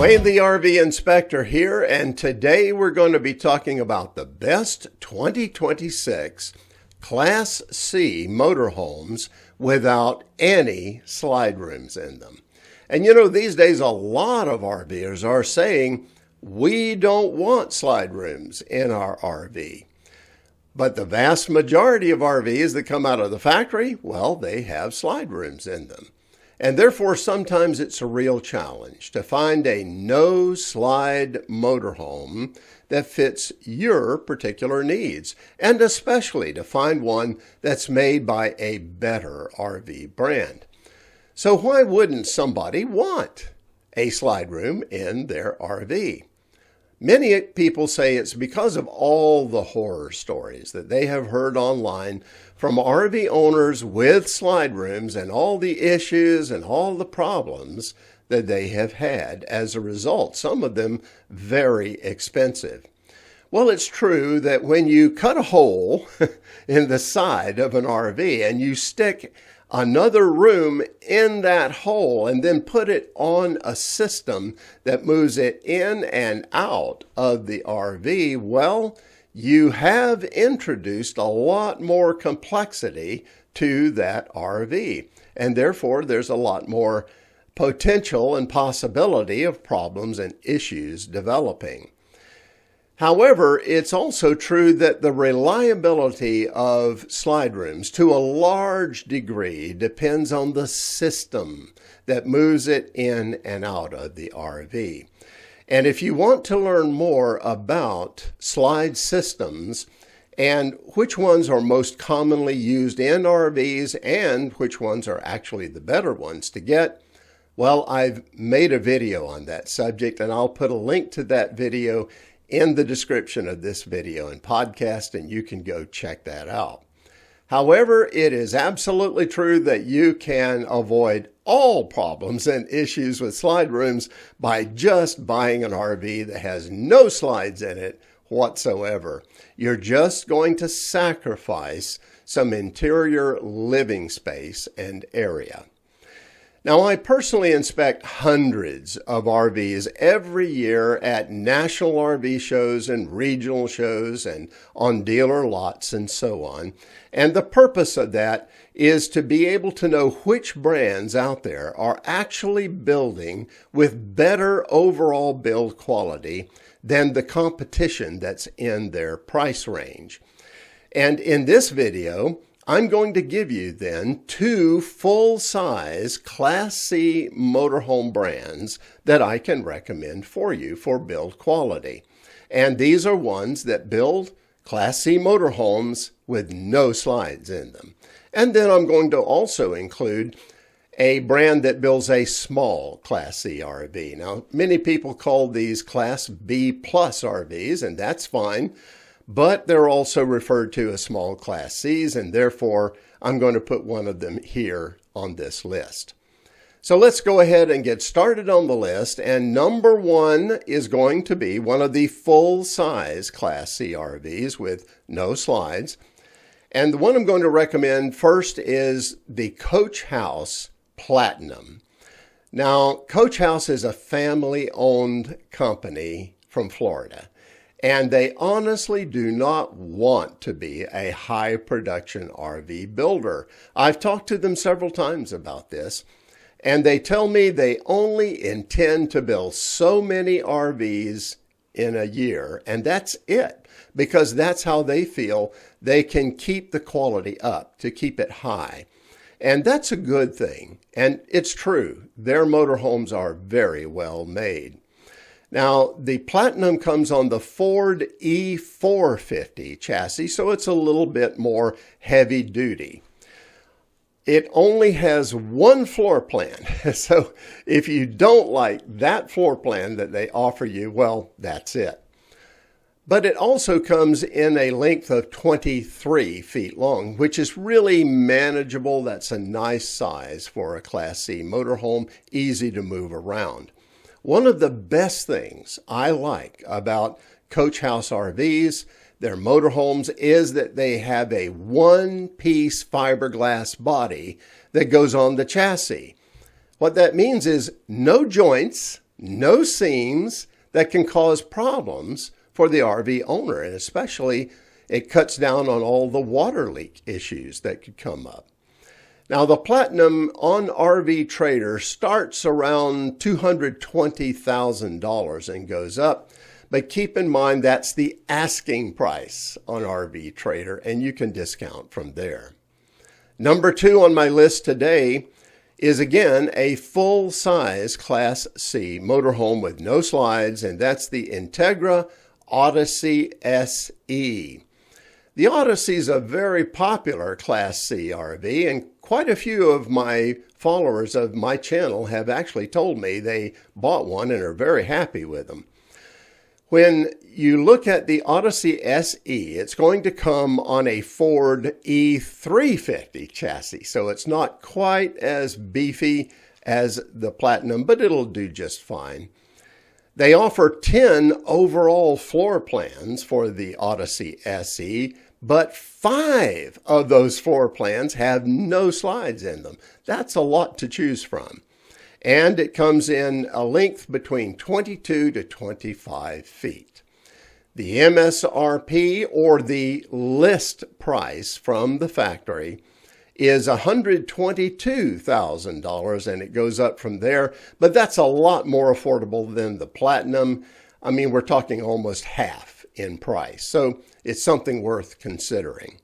Wayne the RV Inspector here, and today we're going to be talking about the best 2026 Class C motorhomes without any slide rooms in them. And you know, these days a lot of RVers are saying, we don't want slide rooms in our RV. But the vast majority of RVs that come out of the factory, well, they have slide rooms in them. And therefore, sometimes it's a real challenge to find a no-slide motorhome that fits your particular needs, and especially to find one that's made by a better RV brand. So why wouldn't somebody want a slide room in their RV? Many people say it's because of all the horror stories that they have heard online from RV owners with slide rooms and all the issues and all the problems that they have had as a result, some of them very expensive. Well, it's true that when you cut a hole in the side of an RV and you stick another room in that hole and then put it on a system that moves it in and out of the RV, well, you have introduced a lot more complexity to that RV. And therefore, there's a lot more potential and possibility of problems and issues developing. However, it's also true that the reliability of slide rooms to a large degree depends on the system that moves it in and out of the RV. And if you want to learn more about slide systems and which ones are most commonly used in RVs and which ones are actually the better ones to get, well, I've made a video on that subject, and I'll put a link to that video in the description of this video and podcast, and you can go check that out. However, it is absolutely true that you can avoid all problems and issues with slide rooms by just buying an RV that has no slides in it whatsoever. You're just going to sacrifice some interior living space and area. Now, I personally inspect hundreds of RVs every year at national RV shows and regional shows and on dealer lots and so on. And the purpose of that is to be able to know which brands out there are actually building with better overall build quality than the competition that's in their price range. And in this video, I'm going to give you then two full-size Class C motorhome brands that I can recommend for you for build quality. And these are ones that build Class C motorhomes with no slides in them. And then I'm going to also include a brand that builds a small Class C RV. Now, many people call these Class B plus RVs, and that's fine. But they're also referred to as small Class Cs, and therefore I'm going to put one of them here on this list. So let's go ahead and get started on the list, and number one is going to be one of the full-size Class C RVs with no slides. And the one I'm going to recommend first is the Coach House Platinum. Now, Coach House is a family-owned company from Florida. And they honestly do not want to be a high production RV builder. I've talked to them several times about this, and they tell me they only intend to build so many RVs in a year, and that's it, because that's how they feel they can keep the quality up, to keep it high. And that's a good thing, and it's true. Their motorhomes are very well made. Now, the Platinum comes on the Ford E450 chassis, so it's a little bit more heavy duty. It only has one floor plan, so if you don't like that floor plan that they offer you, well, that's it. But it also comes in a length of 23 feet long, which is really manageable. That's a nice size for a Class C motorhome, easy to move around. One of the best things I like about Coach House RVs, their motorhomes, is that they have a one-piece fiberglass body that goes on the chassis. What that means is no joints, no seams that can cause problems for the RV owner, and especially it cuts down on all the water leak issues that could come up. Now, the Platinum on RV Trader starts around $220,000 and goes up, but keep in mind that's the asking price on RV Trader, and you can discount from there. Number 2 on my list today is again a full-size Class C motorhome with no slides, and that's the Integra Odyssey SE. The Odyssey is a very popular Class C RV, and quite a few of my followers of my channel have actually told me they bought one and are very happy with them. When you look at the Odyssey SE, it's going to come on a Ford E350 chassis, so it's not quite as beefy as the Platinum, but it'll do just fine. They offer 10 overall floor plans for the Odyssey SE, but 5 of those floor plans have no slides in them. That's a lot to choose from. And it comes in a length between 22 to 25 feet. The MSRP, or the list price from the factory, is $122,000, and it goes up from there, but that's a lot more affordable than the Platinum. I mean, we're talking almost half in price, so it's something worth considering.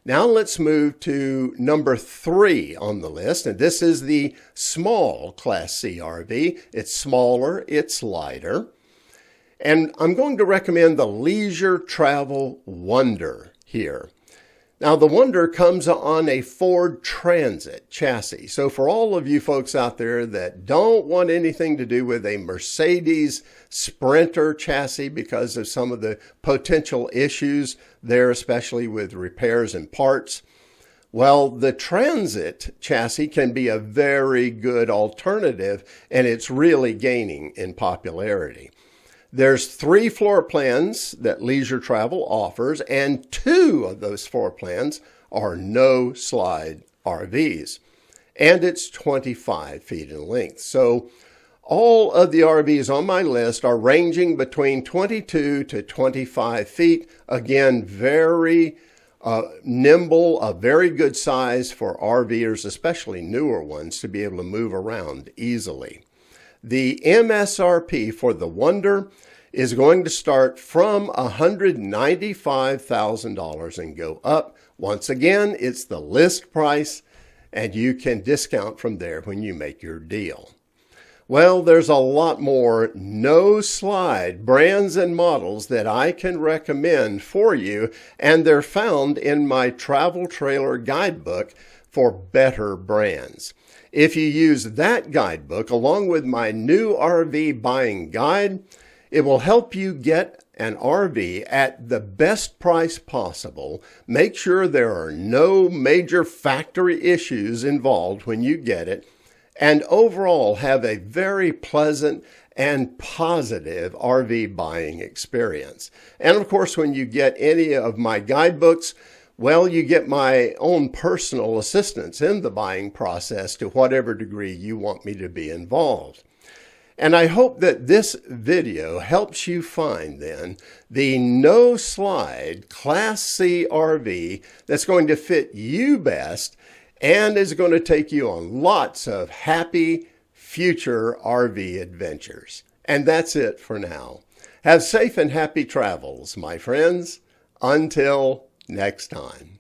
Now let's move to number 3 on the list, and this is the small Class C RV. It's smaller, it's lighter, and I'm going to recommend the Leisure Travel Wonder here. Now, the Wonder comes on a Ford Transit chassis. So for all of you folks out there that don't want anything to do with a Mercedes Sprinter chassis because of some of the potential issues there, especially with repairs and parts, well, the Transit chassis can be a very good alternative, and it's really gaining in popularity. There's 3 floor plans that Leisure Travel offers, and 2 of those floor plans are no slide RVs. And it's 25 feet in length. So all of the RVs on my list are ranging between 22 to 25 feet. Again, very nimble, a very good size for RVers, especially newer ones, to be able to move around easily. The MSRP for the Wonder is going to start from $195,000 and go up. Once again, it's the list price, and you can discount from there when you make your deal. Well, there's a lot more no-slide brands and models that I can recommend for you, and they're found in my travel trailer guidebook for better brands. If you use that guidebook along with my new RV buying guide, it will help you get an RV at the best price possible. Make sure there are no major factory issues involved when you get it, and overall have a very pleasant and positive RV buying experience. And of course, when you get any of my guidebooks, well, you get my own personal assistance in the buying process to whatever degree you want me to be involved. And I hope that this video helps you find then the no-slide Class C RV that's going to fit you best and is going to take you on lots of happy future RV adventures. And that's it for now. Have safe and happy travels, my friends. Until next time.